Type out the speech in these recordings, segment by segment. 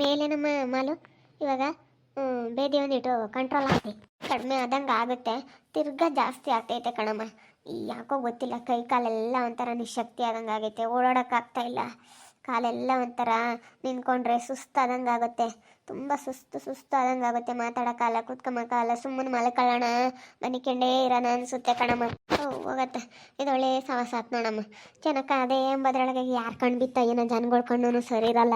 ಮೇಲೆ ನಮ್ಮ ಮಾಲು ಇವಾಗ ಬೇದಿ ಒಂದಿಟ್ಟು ಕಂಟ್ರೋಲ್ ಆಗ್ತಿ ಕಡಿಮೆ ಆದಂಗೆ ಆಗುತ್ತೆ. ತಿರ್ಗಾ ಜಾಸ್ತಿ ಆಗ್ತೈತೆ ಕಣಮ್ಮ. ಯಾಕೋ ಗೊತ್ತಿಲ್ಲ, ಕೈ ಕಾಲೆಲ್ಲ ಒಂಥರ ನಿಶಕ್ತಿ ಆದಂಗೆ ಆಗೈತೆ, ಓಡಾಡೋಕ್ಕಾಗ್ತಾ ಇಲ್ಲ. ಕಾಲೆಲ್ಲ ಒಂಥರ ನಿಂತ್ಕೊಂಡ್ರೆ ಸುಸ್ತಾದಂಗೆ ಆಗುತ್ತೆ, ತುಂಬ ಸುಸ್ತಾದಂಗೆ ಆಗುತ್ತೆ. ಮಾತಾಡೋಕ್ಕಾಗಲ್ಲ, ಕೂತ್ಕೊಂಬಕ್ಕಾಗಲ್ಲ, ಸುಮ್ಮನೆ ಮಲ್ಕೊಳ್ಳೋಣ ಮನಿಕೊಂಡೇ ಇರೋಣ ಅನಿಸುತ್ತೆ ಕಣಮ್ಮ. ಹೋಗತ್ತೆ, ಇದು ಒಳ್ಳೆ ಸವಾಸಾತ್ ನೋಡಮ್ಮ. ಜನಕ್ಕೆ ಅದೇ ಎಂಬದ್ರೊಳಗೆ ಯಾರು ಕಣ್ಣು ಬಿತ್ತ ಏನೋ ಜನಗಳ ಕಣ್ಣು ಸರಿ ಇರಲ್ಲ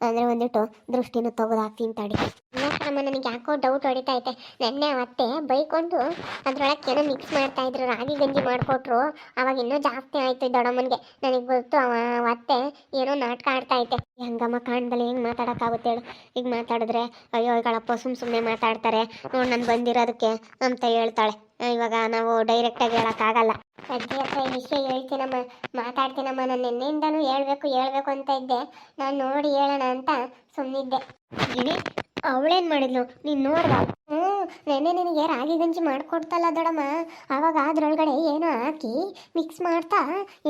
ಅಂದರೆ ಒಂದಿಟ್ಟು ದೃಷ್ಟಿನೂ ತೆಗೆದಾಕ್ತೀನಿ ತಡಿ. ಕಣಮ್ಮ, ನನಗೆ ಯಾಕೋ ಡೌಟ್ ಹೊಡಿತೈತೆ. ನೆನ್ನೆ ಅವತ್ತೆ ಬೈಕೊಂಡು ಅದ್ರೊಳಗೆ ಏನೋ ಮಿಕ್ಸ್ ಮಾಡ್ತಾಯಿದ್ರು, ರಾಗಿ ಗಂಜಿ ಮಾಡಿಕೊಟ್ರು. ಅವಾಗ ಇನ್ನೂ ಜಾಸ್ತಿ ಆಯಿತು ದೊಡ್ಡಮ್ಮನಿಗೆ. ನನಗೆ ಗೊತ್ತು ಅವತ್ತೆ ಏನೋ ನಾಟಕ ಆಡ್ತಾಯಿದ್ದೆ. ಹೆಂಗಮ್ಮ ಕಾಣ್ದಲ್ಲಿ ಹೆಂಗೆ ಮಾತಾಡೋಕ್ಕಾಗುತ್ತೆ ಹೇಳು? ಈಗ ಮಾತಾಡಿದ್ರೆ ಅಯ್ಯೋ ಈಗಳಪ್ಪ ಸುಮ್ಮನೆ ಮಾತಾಡ್ತಾರೆ ನೋಡಿ ನಾನು ಬಂದಿರೋದಕ್ಕೆ ಅಂತ ಹೇಳ್ತಾಳೆ. ಇವಾಗ ನಾವು ಡೈರೆಕ್ಟಾಗಿ ಹೇಳೋಕ್ಕಾಗಲ್ಲ. ಅಜ್ಜಿ ಹತ್ರ ಈ ವಿಷಯ ಹೇಳ್ತೀನಮ್ಮ, ಮಾತಾಡ್ತೀನಮ್ಮ. ನಾನು ನಿನ್ನೆಯಿಂದನೂ ಹೇಳ್ಬೇಕು ಅಂತ ಇದ್ದೆ. ನಾನು ನೋಡಿ ಹೇಳೋಣ ಅಂತ ಸುಮ್ಮನಿದ್ದೆ. ಅವಳೇನು ಮಾಡಿದ್ಲು ನೀನು ನೋಡ್ದ? ನೆನ್ನೆ ನಿನಗೆ ರಾಗಿ ಗಂಜಿ ಮಾಡಿಕೊಡ್ತಲ್ಲ ದೊಡಮ್ಮ, ಆವಾಗ ಅದ್ರೊಳಗಡೆ ಏನೋ ಹಾಕಿ ಮಿಕ್ಸ್ ಮಾಡ್ತಾ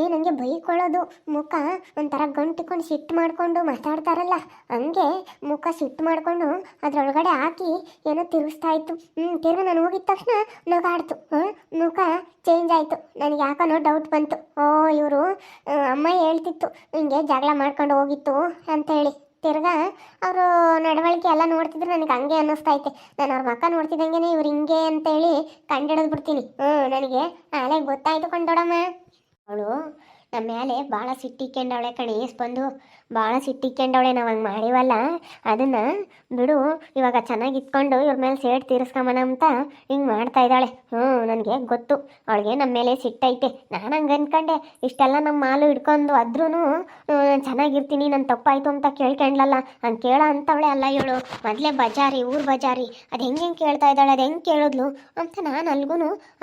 ಏನಂಗೆ ಬೈಕೊಳ್ಳೋದು. ಮುಖ ಒಂಥರ ಗಂಟಿಕೊಂಡು ಸಿಟ್ಟು ಮಾಡಿಕೊಂಡು ಮಾತಾಡ್ತಾರಲ್ಲ ಹಂಗೆ ಮುಖ ಸಿಟ್ಟು ಮಾಡಿಕೊಂಡು ಅದ್ರೊಳಗಡೆ ಹಾಕಿ ಏನೋ ತಿರುಗಿಸ್ತಾ ಇತ್ತು. ತಿರ್ಗಿ ನಾನು ಹೋಗಿದ ತಕ್ಷಣ ನಗಾಡ್ತು. ಮುಖ ಚೇಂಜ್ ಆಯಿತು. ನನಗೆ ಯಾಕನೋ ಡೌಟ್ ಬಂತು. ಇವರು ಅಮ್ಮ ಹೇಳ್ತಿತ್ತು ಹಿಂಗೆ ಜಗಳ ಮಾಡ್ಕೊಂಡು ಹೋಗಿತ್ತು ಅಂತ ಹೇಳಿ. ತಿರ್ಗಾ ಅವರು ನಡವಳಿಕೆ ಎಲ್ಲ ನೋಡ್ತಿದ್ರು ನನಗೆ ಹಂಗೆ ಅನ್ನಿಸ್ತೈತೆ. ನಾನು ಅವ್ರ ಮಕ್ಕ ನೋಡ್ತಿದ್ದಂಗೆ ಇವ್ರು ಹಿಂಗೆ ಅಂತೇಳಿ ಕಂಡಿಡಿದು ಬಿಡ್ತೀನಿ. ನನಗೆ ಆಲೆ ಗೊತ್ತಾಯ್ತು ಕೊಂಡೋಡಮ್ಮ. ಅವಳು ನಮ್ಮ ಮೇಲೆ ಭಾಳ ಸಿಟ್ಟಿಕ್ಕೊಂಡವಳೆ ಕಣಿ. ಬಂದು ಭಾಳ ಸಿಟ್ಟಿಕ್ಕೊಂಡವಳೆ. ನಾವು ಹಂಗೆ ಮಾಡಿವಲ್ಲ ಅದನ್ನು ಬಿಡು, ಇವಾಗ ಚೆನ್ನಾಗಿ ಇಟ್ಕೊಂಡು ಇವ್ರ ಮೇಲೆ ಸೇಡ್ ತೀರಿಸ್ಕೊಂಬನ ಅಂತ ಹಿಂಗೆ ಮಾಡ್ತಾ ಇದ್ದಾಳೆ. ನನಗೆ ಗೊತ್ತು ಅವಳಿಗೆ ನಮ್ಮ ಮೇಲೆ ಸಿಟ್ಟೈತೆ. ನಾನು ಹಂಗೆ ಅಂದ್ಕೊಂಡೆ. ಇಷ್ಟೆಲ್ಲ ನಮ್ಮ ಮಾಲು ಹಿಡ್ಕೊಂಡು ಆದ್ರೂ ಚೆನ್ನಾಗಿರ್ತೀನಿ, ನನ್ನ ತಪ್ಪಾಯಿತು ಅಂತ ಕೇಳ್ಕೊಂಡ್ಲಲ್ಲ. ಹಂಗೆ ಕೇಳೋ ಅಂಥವಳೆ ಅಲ್ಲ ಇವಳು. ಮೊದಲೇ ಬಜಾರಿ, ಊರು ಬಜಾರಿ. ಅದು ಹೆಂಗೆ ಕೇಳ್ತಾ ಇದ್ದಾಳೆ, ಅದು ಹೆಂಗೆ ಕೇಳಿದ್ಲು ಅಂತ ನಾನು ಅಲ್ಗೂ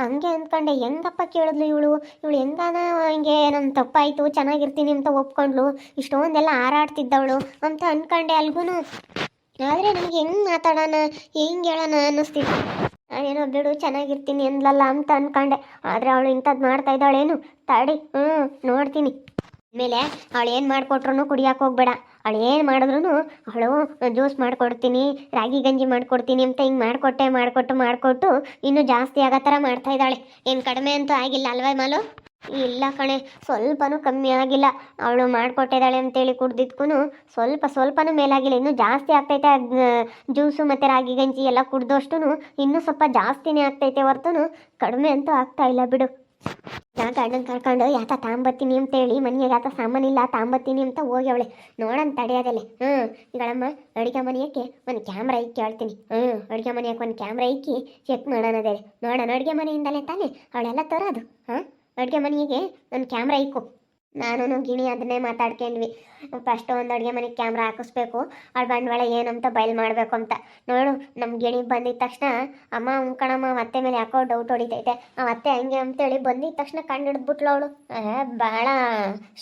ಹಂಗೆ ಅಂದ್ಕೊಂಡೆ. ಹೆಂಗಪ್ಪ ಕೇಳಿದ್ಲು ಇವಳು ಹೆಂಗಾನ ಹಿಂಗೆ ನನ್ನ ತಪ್ಪಾಯಿತು ಚೆನ್ನಾಗಿರ್ತೀನಿ ಅಂತ ಒಪ್ಕೊಂಡ್ಲು, ಇಷ್ಟೊಂದೆಲ್ಲ ಹಾರಾಡ್ತಿದ್ದವಳು ಅಂತ ಅಂದ್ಕೊಂಡೆ ಅಲ್ಗೂ. ಆದರೆ ನನಗೆ ಹೆಂಗೆ ಮಾತಾಡೋಣ ಹೆಂಗೆ ಹೇಳೋಣ ಅನ್ನಿಸ್ತಿತ್ತು. ನಾನೇನೋ ಬಿಡು ಚೆನ್ನಾಗಿರ್ತೀನಿ ಅಂದ್ಲಲ್ಲ ಅಂತ ಅಂದ್ಕೊಂಡೆ. ಆದರೆ ಅವಳು ಇಂಥದ್ದು ಮಾಡ್ತಾ ಇದ್ದಾಳೇನು ತಡಿ, ನೋಡ್ತೀನಿ. ಆಮೇಲೆ ಅವಳು ಏನು ಮಾಡಿಕೊಟ್ರು ಕುಡಿಯೋಕೆ ಹೋಗ್ಬೇಡ. ಅವಳು ಏನು ಮಾಡಿದ್ರು ಅವಳು ಜ್ಯೂಸ್ ಮಾಡಿಕೊಡ್ತೀನಿ, ರಾಗಿ ಗಂಜಿ ಮಾಡಿಕೊಡ್ತೀನಿ ಅಂತ ಹಿಂಗೆ ಮಾಡಿಕೊಟ್ಟು ಇನ್ನೂ ಜಾಸ್ತಿ ಆಗೋ ಥರ ಮಾಡ್ತಾ ಇದ್ದಾಳೆ. ಏನು ಕಡಿಮೆ ಅಂತೂ ಆಗಿಲ್ಲ ಅಲ್ವಾ ಮಾಲು? ಇಲ್ಲ ಕಣೆ, ಸ್ವಲ್ಪನೂ ಕಮ್ಮಿ ಆಗಿಲ್ಲ. ಅವಳು ಮಾಡಿಕೊಟ್ಟಿದ್ದಾಳೆ ಅಂತೇಳಿ ಕುಡ್ದಿದ್ಕೂ ಸ್ವಲ್ಪನೂ ಮೇಲಾಗಿಲ್ಲ. ಇನ್ನೂ ಜಾಸ್ತಿ ಆಗ್ತೈತೆ. ಜ್ಯೂಸು ಮತ್ತು ರಾಗಿ ಗಂಜಿ ಎಲ್ಲ ಕುಡ್ದಷ್ಟು ಇನ್ನೂ ಸ್ವಲ್ಪ ಜಾಸ್ತಿನೇ ಆಗ್ತೈತೆ ಹೊರತು ಕಡಿಮೆ ಅಂತೂ ಆಗ್ತಾ ಇಲ್ಲ ಬಿಡು. ನಾ ಗಂಡನ ಕರ್ಕೊಂಡು ಯಾತ ತಾಂಬತ್ತೀನಿ ಅಂತೇಳಿ ಮನೆಗೆ ಯಾತ ಸಾಮಾನಿಲ್ಲ ತಾಂಬತ್ತೀನಿ ಅಂತ ಹೋಗಿ ಅವಳೆ ನೋಡೋಣ ತಡೆಯೋದಲ್ಲಿ. ಈಗಳಮ್ಮ ಅಡುಗೆ ಮನೆಯಕ್ಕೆ ಒಂದು ಕ್ಯಾಮ್ರಾ ಇಕ್ಕಿ ಹೇಳ್ತೀನಿ. ಅಡುಗೆ ಮನೆಯಕ್ಕೆ ಒಂದು ಕ್ಯಾಮ್ರಾ ಇಕ್ಕಿ ಚೆಕ್ ಮಾಡೋಣ ಅದೇ ನೋಡೋಣ. ಅಡುಗೆ ಮನೆಯಿಂದಲೇ ತಾನೇ ಅವಳೆಲ್ಲ ತರೋದು. ಅಡುಗೆ ಮನೆಗೆ ಒಂದು ಕ್ಯಾಮ್ರಾ ಇಕ್ಕು. ನಾನು ಗಿಣಿ ಅದನ್ನೇ ಮಾತಾಡ್ಕೊಂಡ್ವಿ. ಫಸ್ಟ್ ಒಂದು ಅಡುಗೆ ಮನೆಗೆ ಕ್ಯಾಮ್ರಾ ಹಾಕಿಸ್ಬೇಕು, ಅವಳು ಬಂಡವಾಳ ಏನಂತ ಬಯಲು ಮಾಡಬೇಕು ಅಂತ. ನೋಡು ನಮ್ಮ ಗಿಣಿ ಬಂದಿದ್ದ ತಕ್ಷಣ ಅಮ್ಮ ಕಣಮ್ಮ ಅತ್ತೆ ಮೇಲೆ ಯಾಕೋ ಡೌಟ್ ಹೊಡಿತೈತೆ. ಆ ಅತ್ತೆ ಹಂಗೆ ಅಂತೇಳಿ ಬಂದಿದ್ದ ತಕ್ಷಣ ಕಂಡು ಹಿಡಿದ್ಬಿಟ್ಲು ಅವಳು. ಭಾಳ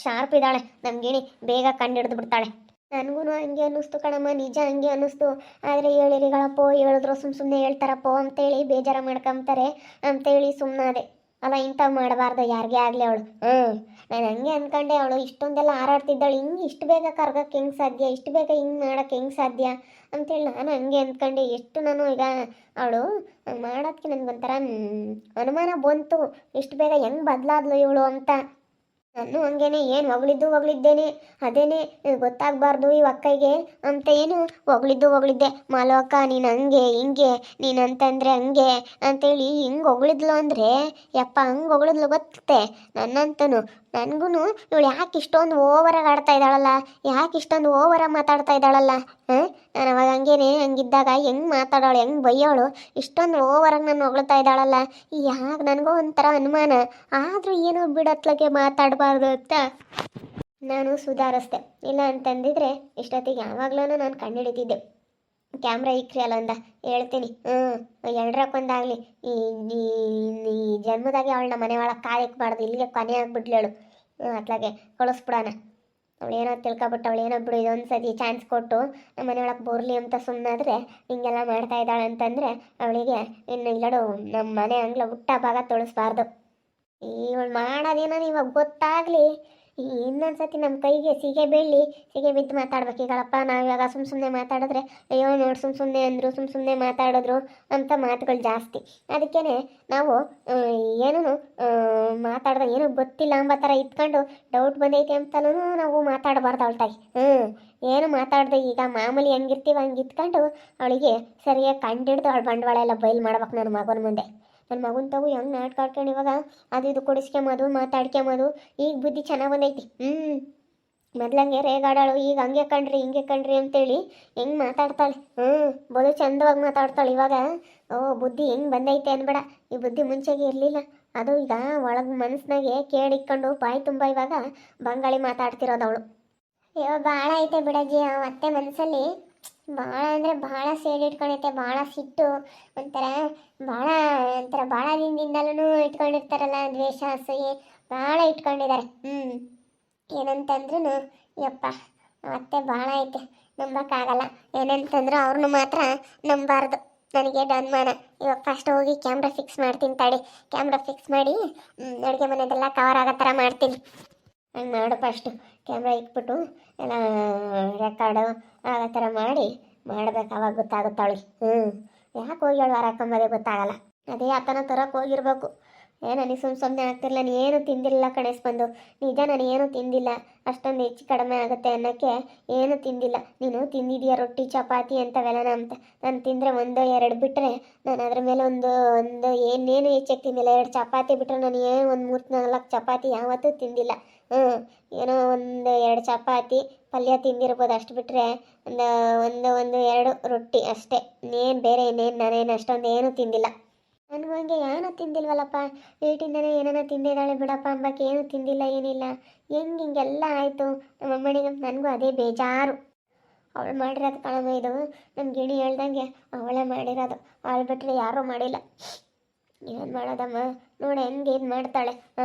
ಶಾರ್ಪ್ ಇದ್ದಾಳೆ ನಮ್ಮ ಗಿಣಿ, ಬೇಗ ಕಂಡು ಹಿಡಿದು ಬಿಡ್ತಾಳೆ. ನನಗೂ ಹಂಗೆ ಅನ್ನಿಸ್ತು ಕಣಮ್ಮ, ನಿಜ ಹಂಗೆ ಅನ್ನಿಸ್ತು. ಆದರೆ ಹೇಳಿರಿಗಳಪ್ಪೋ ಹೇಳಿದ್ರು ಸುಮ್ಮನೆ ಹೇಳ್ತಾರಪ್ಪೋ ಅಂತೇಳಿ ಬೇಜಾರ ಮಾಡ್ಕೊಂತಾರೆ ಅಂತೇಳಿ ಸುಮ್ಮನಾದೆ. ಅಲ್ಲ ಇಂಥವು ಮಾಡಬಾರ್ದು ಯಾರಿಗೇ ಆಗಲಿ ಅವಳು. ನಾನು ಹಂಗೆ ಅಂದ್ಕೊಂಡೆ. ಅವಳು ಇಷ್ಟೊಂದೆಲ್ಲ ಹಾರಾಡ್ತಿದ್ದಾಳೆ, ಹಿಂಗೆ ಇಷ್ಟು ಬೇಗ ಕರ್ಗಕ್ಕೆ ಹೆಂಗೆ ಸಾಧ್ಯ, ಇಷ್ಟು ಬೇಗ ಹಿಂಗೆ ಮಾಡೋಕ್ಕೆ ಹೆಂಗೆ ಸಾಧ್ಯ ಅಂತೇಳಿ ನಾನು ಹಂಗೆ ಅಂದ್ಕೊಂಡೆ. ನಾನು ಈಗ ಅವಳು ಮಾಡೋದಕ್ಕೆ ನನಗೊಂಥರ ಅನುಮಾನ ಬಂತು, ಇಷ್ಟು ಬೇಗ ಹೆಂಗೆ ಬದಲಾದ್ಲು ಇವಳು ಅಂತ. ನಾನು ಹಂಗೇನೆ ಏನು ಹೊಗಳಿದ್ದೇನೆ ಅದೇನೆ ಗೊತ್ತಾಗಬಾರ್ದು ಈ ಅಕ್ಕಗೆ ಅಂತ ಏನು ಹೊಗಳಿದ್ದೆ. ಮಾಲು ಅಕ್ಕ ನೀನು ಹಂಗೆ ಹಿಂಗೆ ನೀನು ಅಂತಂದರೆ ಹಂಗೆ ಅಂತೇಳಿ ಹಿಂಗೆ ಹೊಗಳಿದ್ಲು ಅಂದರೆ ಯಪ್ಪ ಹಂಗೆ ಹೊಗಳಿದ್ಲು ಗೊತ್ತೆ ನನ್ನಂತೂ. ನನಗೂ ಇವಳು ಯಾಕೆ ಇಷ್ಟೊಂದು ಓವರಾಗಿ ಆಡ್ತಾ ಇದ್ದಾಳಲ್ಲ, ಯಾಕೆ ಇಷ್ಟೊಂದು ಓವರಾಗಿ ಮಾತಾಡ್ತಾ ಇದ್ದಾಳಲ್ಲ. ನಾನು ಅವಾಗ ಹಂಗಿದ್ದಾಗ ಹೆಂಗೆ ಮಾತಾಡೋಳು, ಹೆಂಗೆ ಬೈಯೋಳು, ಇಷ್ಟೊಂದು ಓವರಾಗಿ ನಾನು ಹೊಗಳ್ತಾ ಇದ್ದಾಳಲ್ಲ. ಯಾಕೆ ನನಗೂ ಒಂಥರ ಅನುಮಾನ. ಆದರೂ ಏನೋ ಬಿಡತ್ಲಗೆ ಮಾತಾಡಬಾರ್ದು ಅಂತ ನಾನು ಸುಧಾರಿಸ್ದೆ. ಇಲ್ಲ ಅಂತಂದಿದ್ರೆ ಇಷ್ಟೊತ್ತಿಗೆ ಯಾವಾಗಲೂ ನಾನು ಕಂಡುಹಿಡಿತಿದ್ದೆ. ಕ್ಯಾಮ್ರಾ ಇಕ್ರಿ ಅಲ್ಲ ಅಂದ ಹೇಳ್ತೀನಿ. ಎರಡರಕ್ಕೊಂದಾಗಲಿ ಈ ಜನ್ಮದಾಗೆ ಅವಳನ್ನ ಮನೆ ಒಳಗೆ ಕಾಯಕ್ಬಾರ್ದು, ಇಲ್ಲಿಗೆ ಕೊನೆ ಆಗಿಬಿಡ್ಲೇಳು. ಅತ್ಲಾಗೆ ಕಳಿಸ್ಬಿಡೋಣ. ಅವಳೇನೋ ತಿಳ್ಕೊಬಿಟ್ಟು ಅವಳೇನೋ ಬಿಡು ಇದೊಂದು ಸತಿ ಚಾನ್ಸ್ ಕೊಟ್ಟು ನಮ್ಮ ಮನೆಯೊಳಗೆ ಬರಲಿ ಅಂತ ಸುಮ್ಮನಾದರೆ ಹಿಂಗೆಲ್ಲ ಮಾಡ್ತಾ ಇದ್ದಾಳೆ ಅಂತಂದರೆ ಅವಳಿಗೆ ಇನ್ನು ಇಲ್ಲಡು ನಮ್ಮ ಮನೆ ಅಂಗ್ಲ ಹುಟ್ಟ ಭಾಗ ತೊಳಸ್ಬಾರ್ದು. ಇವಳು ಮಾಡೋದೇನೋ ಇವಾಗ ಗೊತ್ತಾಗಲಿ ಇನ್ನೊಂದ್ಸತಿ ನಮ್ಮ ಕೈಗೆ ಸಿಗೆ ಬೀಳಲಿ, ಸಿಗೆ ಬಿದ್ದು ಮಾತಾಡ್ಬೇಕು. ಈಗಳಪ್ಪ ನಾವು ಇವಾಗ ಸುಮ್ಮನೆ ಮಾತಾಡಿದ್ರೆ ಅಯ್ಯೋ ನೋಡಿ ಸುಮ್ಮನೆ ಅಂದರು, ಸುಮ್ಮನೆ ಮಾತಾಡಿದ್ರು ಅಂತ ಮಾತುಗಳು ಜಾಸ್ತಿ. ಅದಕ್ಕೇ ನಾವು ಏನೂ ಮಾತಾಡ್ದೆ ಏನೂ ಗೊತ್ತಿಲ್ಲ ಅಂಬ ಥರ ಇಟ್ಕೊಂಡು ಡೌಟ್ ಬಂದೈತೆ ಅಂತಲೂ ನಾವು ಮಾತಾಡಬಾರ್ದು ಅವಳ್ತಾಗಿ. ಏನು ಮಾತಾಡ್ದೆ ಈಗ ಮಾಮೂಲಿ ಹೆಂಗಿರ್ತೀವಿ ಹಂಗೆ ಇಟ್ಕೊಂಡು ಅವಳಿಗೆ ಸರಿಯಾಗಿ ಕಂಡಿಡ್ದು ಅವಳು ಬಂಡವಾಳ ಎಲ್ಲ ಬಯಲು ಮಾಡ್ಬೇಕು ನನ್ನ ಮಗನ ಮುಂದೆ. ನನ್ನ ಮಗನ ತಗು ಹೆಂಗೆ ನಾಟಕ ಆಡ್ಕೊಂಡು ಇವಾಗ ಅದು ಇದು ಕೊಡಿಸ್ಕೊಂಬೋದು, ಮಾತಾಡ್ಕೊಂಬೋದು. ಈಗ ಬುದ್ಧಿ ಚೆನ್ನಾಗಿ ಬಂದೈತಿ. ಮೊದ್ಲಂಗೆ ರೇಗಾಡಾಳು, ಈಗ ಹಂಗೆ ಕಣ್ರಿ ಹಿಂಗೆ ಕಣ್ರಿ ಅಂತೇಳಿ ಹೆಂಗೆ ಮಾತಾಡ್ತಾಳೆ. ಬದು ಚಂದವಾಗಿ ಮಾತಾಡ್ತಾಳೆ ಇವಾಗ. ಬುದ್ಧಿ ಹೆಂಗೆ ಬಂದೈತೆ ಅನ್ಬೇಡ, ಈ ಬುದ್ಧಿ ಮುಂಚೆಗೆ ಇರಲಿಲ್ಲ. ಅದು ಈಗ ಒಳಗೆ ಮನಸ್ಸಿನಾಗೆ ಕೇಳಿಕ್ಕೊಂಡು ಬಾಯಿ ತುಂಬ ಇವಾಗ ಬಂಗಾಳಿ ಮಾತಾಡ್ತಿರೋದವಳು. ಅಯ್ಯೋ ಭಾಳ ಐತೆ ಬಿಡಜ್ಜಿ ಅತ್ತೆ ಮನಸ್ಸಲ್ಲಿ. ಭಾಳ ಅಂದರೆ ಭಾಳ ಸೇಡಿಟ್ಕೊಂಡೈತೆ, ಭಾಳ ಸಿಟ್ಟು, ಒಂಥರ ಭಾಳ ಭಾಳ ದಿನದಿಂದಲೂ ಇಟ್ಕೊಂಡಿರ್ತಾರಲ್ಲ ದ್ವೇಷ ಅಸೂಯೆ ಭಾಳ ಇಟ್ಕೊಂಡಿದ್ದಾರೆ. ಏನಂತಂದ್ರೂ ಯಪ್ಪ ಅತ್ತೆ ಭಾಳ ಐತೆ, ನಂಬಕ್ಕಾಗಲ್ಲ. ಏನಂತಂದ್ರೆ ಅವ್ರನ್ನ ಮಾತ್ರ ನಂಬಾರ್ದು. ನನಗೆ ಅನುಮಾನ. ಇವಾಗ ಫಸ್ಟ್ ಹೋಗಿ ಕ್ಯಾಮ್ರಾ ಫಿಕ್ಸ್ ಮಾಡ್ತೀನಿ ತಡಿ. ಕ್ಯಾಮ್ರಾ ಫಿಕ್ಸ್ ಮಾಡಿ ಅಡುಗೆ ಮನೆಯದೆಲ್ಲ ಕವರ್ ಆಗೋ ಥರ ಮಾಡ್ತೀನಿ. ಹಂಗೆ ಮಾಡು ಫಸ್ಟು. ಕ್ಯಾಮ್ರಾ ಇಟ್ಬಿಟ್ಟು ಎಲ್ಲ ರೆಕಾರ್ಡು ಆಗೋ ಥರ ಮಾಡಬೇಕು. ಅವಾಗ ಗೊತ್ತಾಗುತ್ತಾವಳಿ. ಯಾಕೆ ಹೋಗಿ ಹೇಳು ಹಾಕೊಂಬೋದೇ ಗೊತ್ತಾಗಲ್ಲ. ಅದೇ ಆತನ ತರಕ್ಕೆ ಹೋಗಿರ್ಬೇಕು. ನನಗೆ ಸುಮ್ಮನೆ ಆಗ್ತಿರಲಿಲ್ಲ. ನಾನು ಏನು ತಿಂದಿಲ್ಲ ಕಣೇಸ್ ಬಂದು. ನಿಜ ನಾನು ಏನು ತಿಂದಿಲ್ಲ. ಅಷ್ಟೊಂದು ಹೆಚ್ಚು ಕಡಿಮೆ ಆಗುತ್ತೆ ಅನ್ನೋಕ್ಕೆ ಏನು ತಿಂದಿಲ್ಲ. ನೀನು ತಿಂದಿದೀಯ ರೊಟ್ಟಿ ಚಪಾತಿ ಅಂತವೆಲ್ಲ ಅಂತ. ನಾನು ತಿಂದರೆ 1-2 ಬಿಟ್ಟರೆ ನಾನು ಅದ್ರ ಮೇಲೆ ಒಂದು ಏನೇನು ಹೆಚ್ಚಾಗಿ ತಿಂದಿಲ್ಲ. 2 ಚಪಾತಿ ಬಿಟ್ಟರೆ ನಾನು ಏನು 3-4 ಚಪಾತಿ ಯಾವತ್ತೂ ತಿಂದಿಲ್ಲ. ಏನೋ 1-2 ಚಪಾತಿ ಪಲ್ಯ ತಿಂದಿರ್ಬೋದು. ಅಷ್ಟು ಬಿಟ್ಟರೆ ಒಂದು 2 ರೊಟ್ಟಿ ಅಷ್ಟೇ. ಇನ್ನೇನು ಬೇರೆ ನಾನೇನು ಅಷ್ಟೊಂದು ಏನೂ ತಿಂದಿಲ್ಲ. ನನಗೂ ಹಂಗೆ ಏನೂ ತಿಂದಿಲ್ವಲ್ಲಪ್ಪ. ಏಟಿಂದನೇ ಏನೇನೋ ತಿಂದಿದ್ದಾಳೆ ಬಿಡಪ್ಪ ಅಂಬಕ್ಕೆ ಏನೂ ತಿಂದಿಲ್ಲ ಏನಿಲ್ಲ. ಹಿಂಗೆಲ್ಲ ಆಯಿತು ನಮ್ಮಮ್ಮನಿಗೆ. ನನಗೂ ಅದೇ ಬೇಜಾರು. ಅವಳು ಮಾಡಿರೋದು ಕಣಮ್ಮ ಇದು. ನಮ್ಮ ಗಿಣಿ ಹೇಳ್ದಂಗೆ ಅವಳೇ ಮಾಡಿರೋದು. ಅವಳು ಬಿಟ್ಟರೆ ಯಾರೂ ಮಾಡಿಲ್ಲ. ಏನು ಮಾಡೋದಮ್ಮ ನೋಡಿ ಹೆಂಗೆ ಇದು ಮಾಡ್ತಾಳೆ.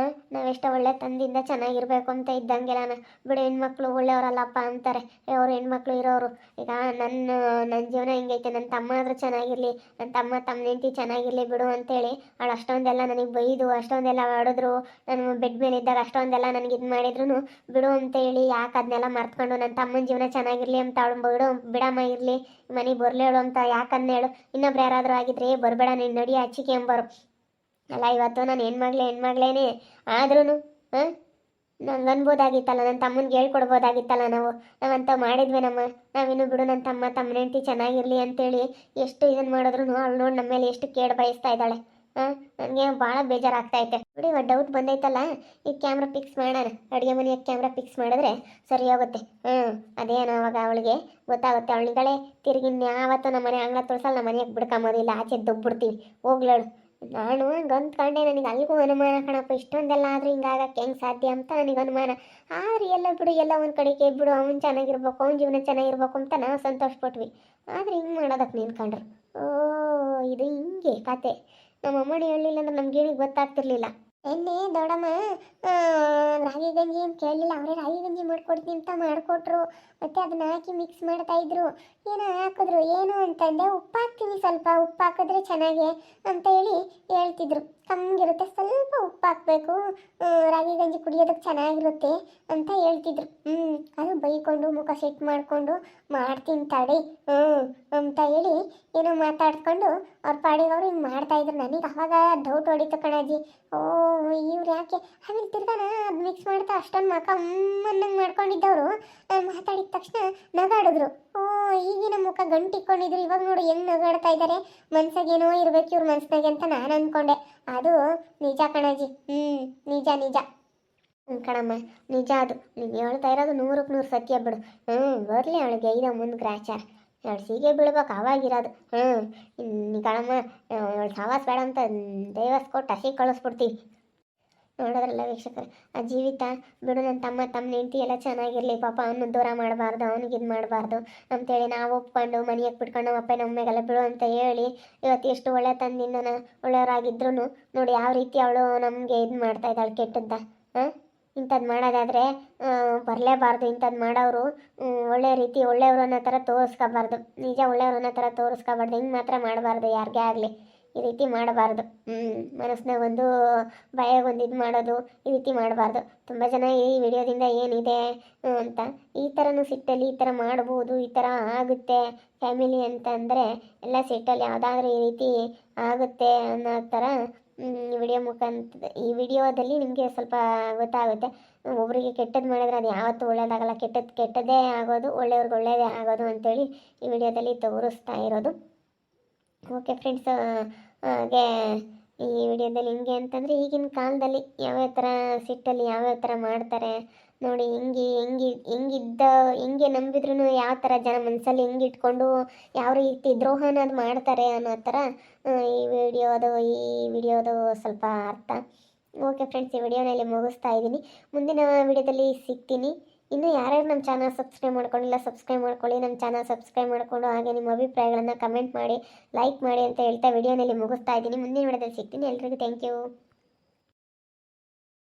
ನಾವೆಷ್ಟೋ ಒಳ್ಳೆ ತಂದಿಂದ ಚೆನ್ನಾಗಿರ್ಬೇಕು ಅಂತ ಇದ್ದಂಗೆಲ್ಲ ಬಿಡು ಹೆಣ್ಮಕ್ಳು ಒಳ್ಳೆಯವರಲ್ಲಪ್ಪ ಅಂತಾರೆ. ಅವ್ರು ಹೆಣ್ಮಕ್ಳು ಇರೋರು. ಈಗ ನನ್ನ ಜೀವನ ಹಿಂಗೈತೆ, ನನ್ನ ತಮ್ಮ ಆದರೂ ಚೆನ್ನಾಗಿರಲಿ, ನನ್ನ ತಮ್ಮ ಹೆಂಡತಿ ಚೆನ್ನಾಗಿರಲಿ ಬಿಡು ಅಂತೇಳಿ ಅವಳು ಅಷ್ಟೊಂದೆಲ್ಲ ನನಗೆ ಬೈದು ಅಷ್ಟೊಂದೆಲ್ಲ ಮಾಡಿದ್ರು. ನಾನು ಬೆಡ್ ಮೇಲೆ ಇದ್ದಾಗ ಅಷ್ಟೊಂದೆಲ್ಲ ನನಗೆ ಇದು ಮಾಡಿದ್ರು ಬಿಡು ಅಂತೇಳಿ ಯಾಕೆ ಅದನ್ನೆಲ್ಲ ಮರ್ತ್ಕೊಂಡು ನನ್ನ ತಮ್ಮನ ಜೀವನ ಚೆನ್ನಾಗಿರಲಿ ಅಂತ ಅವಳು ಬಿಡಮ್ಮ ಇರಲಿ ಮನೆಗೆ ಬರಲೇಳು ಅಂತ ಯಾಕೆ ಹೇಳು. ಇನ್ನೊಬ್ರು ಯಾರಾದರೂ ಆಗಿದ್ರೆ ಬರಬೇಡ ನೀನು ನಡಿ ಹಚ್ಚಿಕೆ ಎಂಬರು ಅಲ್ಲ. ಇವತ್ತು ನಾನು ಹೆಣ್ಮಗಳೇನೆ ಆದ್ರೂ ನಂಗೆ ಅನ್ಬೋದಾಗಿತ್ತಲ್ಲ, ನನ್ನ ತಮ್ಮನಿಗೆ ಹೇಳ್ಕೊಡ್ಬೋದಾಗಿತ್ತಲ್ಲ. ನಾವಂತ ಮಾಡಿದ್ವೇನಮ್ಮ. ನಾವಿನ್ನು ಬಿಡು ನನ್ನ ತಮ್ಮನ ಹೆಂಡತಿ ಚೆನ್ನಾಗಿರಲಿ ಅಂತೇಳಿ ಎಷ್ಟು ಇದನ್ನು ಮಾಡಿದ್ರು ಅವಳು ನೋಡಿ ನಮ್ಮ ಮೇಲೆ ಎಷ್ಟು ಕೇಡು ಬಯಸ್ತಾ ಇದ್ದಾಳೆ. ನನಗೆ ಭಾಳ ಬೇಜಾರಾಗ್ತೈತೆ ಬಿಡಿ. ಇವಾಗ ಡೌಟ್ ಬಂದೈತಲ್ಲ, ಈಗ ಕ್ಯಾಮ್ರಾ ಫಿಕ್ಸ್ ಮಾಡೋಣ. ಅಡುಗೆ ಮನೆಯಾಗ ಕ್ಯಾಮ್ರಾ ಫಿಕ್ಸ್ ಮಾಡಿದ್ರೆ ಸರಿ ಹೋಗುತ್ತೆ. ಅದೇನು ಅವಾಗ ಅವಳಿಗೆ ಗೊತ್ತಾಗುತ್ತೆ. ಅವಳಿಗಳೇ ತಿರುಗಿ ಯಾವತ್ತೂ ನಮ್ಮ ಮನೆ ಅಂಗಳ ತುಳ್ಸಲ್ಲ, ನಮ್ಮ ಮನೆಯಾಗ ಬಿಡ್ಕೊಂಬೋದಿಲ್ಲ, ಆಚೆ ದುಬ್ಬಿಡ್ತೀವಿ ಹೋಗ್ಲೇಳು. ನಾನು ಕಂಡೆ ನನಗೆ ಅಲ್ಲಿಗೂ ಅನುಮಾನ ಕಣಪ್ಪ. ಇಷ್ಟೊಂದೆಲ್ಲ ಆದರೂ ಹಿಂಗಾಗಕ್ಕೆ ಹೆಂಗೆ ಸಾಧ್ಯ ಅಂತ ನನಗೆ ಅನುಮಾನ. ಆದರೆ ಎಲ್ಲ ಬಿಡು, ಎಲ್ಲ ಒಂದು ಕಡೆಗೆ ಬಿಡು, ಅವ್ನು ಚೆನ್ನಾಗಿರ್ಬೇಕು, ಅವ್ನ ಜೀವನ ಚೆನ್ನಾಗಿರ್ಬೇಕು ಅಂತ ನಾವು ಸಂತೋಷಪಟ್ವಿ. ಆದರೆ ಹಿಂಗೆ ಮಾಡೋದಕ್ಕೆ ನಿಂತ್ಕೊಂಡ್ರು. ಇದು ಹಿಂಗೆ ಕತೆ. ನಮ್ಮ ಅಮ್ಮನ ಹೇಳಲಿಲ್ಲ ಅಂದ್ರೆ ನಮ್ಗೇನಿಗೆ ಗೊತ್ತಾಗ್ತಿರ್ಲಿಲ್ಲ. ಎಣ್ಣೆ ದೊಡ್ಡಮ್ಮ ರಾಗಿ ಗಂಜಿ ಅಂತ ಕೇಳಲಿಲ್ಲ. ಅವರೇ ರಾಗಿ ಗಂಜಿ ಮಾಡ್ಕೊಡ್ತೀನಿ ಅಂತ ಮಾಡಿಕೊಟ್ರು. ಮತ್ತು ಅದನ್ನ ಹಾಕಿ ಮಿಕ್ಸ್ ಮಾಡ್ತಾಯಿದ್ರು. ಏನೋ ಹಾಕಿದ್ರು ಏನು ಅಂತಂದೆ. ಉಪ್ಪು ಹಾಕ್ತೀನಿ, ಸ್ವಲ್ಪ ಉಪ್ಪು ಹಾಕಿದ್ರೆ ಚೆನ್ನಾಗೆ ಅಂತ ಹೇಳ್ತಿದ್ರು. ಕಮ್ಮಿಗಿರುತ್ತೆ, ಸ್ವಲ್ಪ ಉಪ್ಪು ಹಾಕಬೇಕು, ರಾಗಿ ಗಂಜಿ ಕುಡಿಯೋದಕ್ಕೆ ಚೆನ್ನಾಗಿರುತ್ತೆ ಅಂತ ಹೇಳ್ತಿದ್ರು. ಅದು ಬೈಕೊಂಡು ಮುಖ ಸೆಟ್ ಮಾಡಿಕೊಂಡು ಮಾಡ್ತೀನಿ ತಡಿ ಅಂತ ಏನೋ ಮಾತಾಡ್ಕೊಂಡು ಅವ್ರ ಪಾಡಿಗೆ ಅವರು ಹಿಂಗೆ ಮಾಡ್ತಾಯಿದ್ರು. ನನಗೆ ಅವಾಗ ಡೌಟ್ ಹೊಡಿತು ಕಣಜ್ಜಿ. ಇವ್ರು ಯಾಕೆ ಆಮೇಲೆ ತಿರ್ಗಾನ ಅದು ಮಿಕ್ಸ್ ಮಾಡ್ತಾ ಅಷ್ಟೊಂದು ಮಕ ಅನ್ನಂಗೆ ಮಾಡ್ಕೊಂಡಿದ್ದವರು ಮಾತಾಡಿದ ತಕ್ಷಣ ನಗಾಡಿದ್ರು. ಈಗಿನ ಮುಖ ಗಂಟಿಕ್ಕೊಂಡಿದ್ರು. ಇವಾಗ ನೋಡಿ ಹೆಂಗೆ ನಗಾಡ್ತಾ ಇದ್ದಾರೆ. ಮನ್ಸಾಗೇನೋ ಇರಬೇಕು ಇವ್ರ ಮನ್ಸಿನಾಗೆ ಅಂತ ನಾನು ಅಂದ್ಕೊಂಡೆ. ಅದು ನಿಜ ಕಣಜ್ಜಿ. ನಿಜ ಕಣಮ್ಮ, ನಿಜ ಅದು. ನೀನು ಹೇಳ್ತಾ ಇರೋದು 100% ಸತ್ಯ ಬಿಡು. ಬರಲಿ ಅವಳಿಗೆ ಐದ ಮುಂದೆ ಗ್ರಾಚಾರ 2 ಸೀಗೆ ಬೀಳ್ಬೇಕು ಅವಾಗಿರೋದು. ಕಣಮ್ಮ ಅವಳು ಸವಾಸ ಬೇಡ ಅಂತ ದೈವಸ್ ಕೊಟ್ಟು ಹಸಿ ಕಳಿಸ್ಬಿಡ್ತೀವಿ. ನೋಡೋದ್ರಲ್ಲ ವೀಕ್ಷಕರು, ಆ ಜೀವಿತ ಬಿಡು, ನನ್ನ ತಮ್ಮ ಹೆಂಡತಿ ಎಲ್ಲ ಚೆನ್ನಾಗಿರಲಿ, ಪಾಪ ಅವನು ದೂರ ಮಾಡಬಾರ್ದು, ಅವ್ನಿಗೆ ಇದು ಮಾಡಬಾರ್ದು ಅಂತೇಳಿ ನಾವು ಒಪ್ಕೊಂಡು ಮನೆಯಾಗ ಬಿಟ್ಕೊಂಡು ನಮ್ಮ ಅಪ್ಪ ನಮ್ಮೆಗೆಲ್ಲ ಬಿಡು ಅಂತ ಹೇಳಿ ಇವತ್ತು ಎಷ್ಟು ಒಳ್ಳೆ ತಂದಿಂದ ಒಳ್ಳೆಯವರಾಗಿದ್ರು ನೋಡಿ ಯಾವ ರೀತಿ ಅವಳು ನಮಗೆ ಇದು ಮಾಡ್ತಾ ಇದ್ದಾಳೆ ಕೆಟ್ಟದ್ದ. ಇಂಥದ್ದು ಮಾಡೋದಾದರೆ ಬರಲೇಬಾರ್ದು. ಇಂಥದ್ದು ಮಾಡೋರು ಒಳ್ಳೆ ರೀತಿ ಒಳ್ಳೆಯವರು ಅನ್ನೋ ಥರ ತೋರಿಸ್ಕೋಬಾರ್ದು. ನಿಜ ಒಳ್ಳೆಯವರು ಅನ್ನೋ ಥರ ತೋರಿಸ್ಕೋಬಾರ್ದು. ಹಿಂಗೆ ಮಾತ್ರ ಮಾಡಬಾರ್ದು ಯಾರಿಗೇ ಆಗಲಿ. ಈ ರೀತಿ ಮಾಡಬಾರ್ದು. ಮನಸ್ಸಿನಾಗ ಒಂದು ಭಯ ಒಂದು ಇದು ಮಾಡೋದು ಈ ರೀತಿ ಮಾಡಬಾರ್ದು. ತುಂಬ ಜನ ಈ ವಿಡಿಯೋದಿಂದ ಏನಿದೆ ಅಂತ ಈ ಥರನೂ ಸಿಟ್ಟಲ್ಲಿ ಈ ಥರ ಮಾಡ್ಬೋದು, ಈ ಥರ ಆಗುತ್ತೆ ಫ್ಯಾಮಿಲಿ ಅಂತ ಅಂದರೆ ಎಲ್ಲ ಸಿಟ್ಟಲ್ಲಿ ಯಾವುದಾದ್ರೂ ಈ ರೀತಿ ಆಗುತ್ತೆ ಅನ್ನೋ ಥರ ಈ ವಿಡಿಯೋದಲ್ಲಿ ನಿಮಗೆ ಸ್ವಲ್ಪ ಗೊತ್ತಾಗುತ್ತೆ. ಒಬ್ಬರಿಗೆ ಕೆಟ್ಟದ್ದು ಮಾಡಿದ್ರೆ ಅದು ಯಾವತ್ತೂ ಒಳ್ಳೇದಾಗಲ್ಲ, ಕೆಟ್ಟದ್ದೇ ಆಗೋದು, ಒಳ್ಳೆಯವ್ರಿಗೆ ಒಳ್ಳೆಯದೇ ಆಗೋದು ಅಂತೇಳಿ ಈ ವಿಡಿಯೋದಲ್ಲಿ ತೋರಿಸ್ತಾ ಇರೋದು. ಓಕೆ ಫ್ರೆಂಡ್ಸ್, ಹಾಗೆ ಈ ವಿಡಿಯೋದಲ್ಲಿ ಹಿಂಗೆ ಅಂತಂದರೆ ಈಗಿನ ಕಾಲದಲ್ಲಿ ಯಾವ್ಯಾವ ಥರ ಸಿಟ್ಟಲ್ಲಿ ಯಾವ್ಯಾವ ಥರ ಮಾಡ್ತಾರೆ ನೋಡಿ. ಹೆಂಗೆ ನಂಬಿದ್ರೂ ಯಾವ ಥರ ಜನ ಮನಸ್ಸಲ್ಲಿ ಹೆಂಗೆ ಇಟ್ಕೊಂಡು ಯಾವ ರೀತಿ ದ್ರೋಹನ ಮಾಡ್ತಾರೆ ಅನ್ನೋ ಥರ ಈ ವಿಡಿಯೋದು ಸ್ವಲ್ಪ ಅರ್ಥ. ಓಕೆ ಫ್ರೆಂಡ್ಸ್, ಈ ವಿಡಿಯೋನಲ್ಲಿ ಮುಗಿಸ್ತಾ ಇದ್ದೀನಿ. ಮುಂದಿನ ವಿಡಿಯೋದಲ್ಲಿ ಸಿಗ್ತೀನಿ. ಇನ್ನು ಯಾರ್ಯಾರು ನಮ್ಮ ಚಾನಲ್ ಸಬ್ಸ್ಕ್ರೈಬ್ ಮಾಡ್ಕೊಂಡಿಲ್ಲ ಸಬ್ಸ್ಕ್ರೈಬ್ ಮಾಡ್ಕೊಳ್ಳಿ. ನಮ್ಮ ಚಾನಲ್ ಸಬ್ಸ್ಕ್ರೈಬ್ ಮಾಡಿಕೊಂಡು ಹಾಗೆ ನಿಮ್ಮ ಅಭಿಪ್ರಾಯಗಳನ್ನು ಕಮೆಂಟ್ ಮಾಡಿ, ಲೈಕ್ ಮಾಡಿ ಅಂತ ಹೇಳ್ತಾ ವಿಡಿಯೋನಲ್ಲಿ ಮುಗಿಸ್ತಾ ಇದ್ದೀನಿ. ಮುಂದಿನ ವಿಡಿಯೋದಲ್ಲಿ ಸಿಗ್ತೀನಿ. ಎಲ್ರಿಗೂ ಥ್ಯಾಂಕ್ ಯು.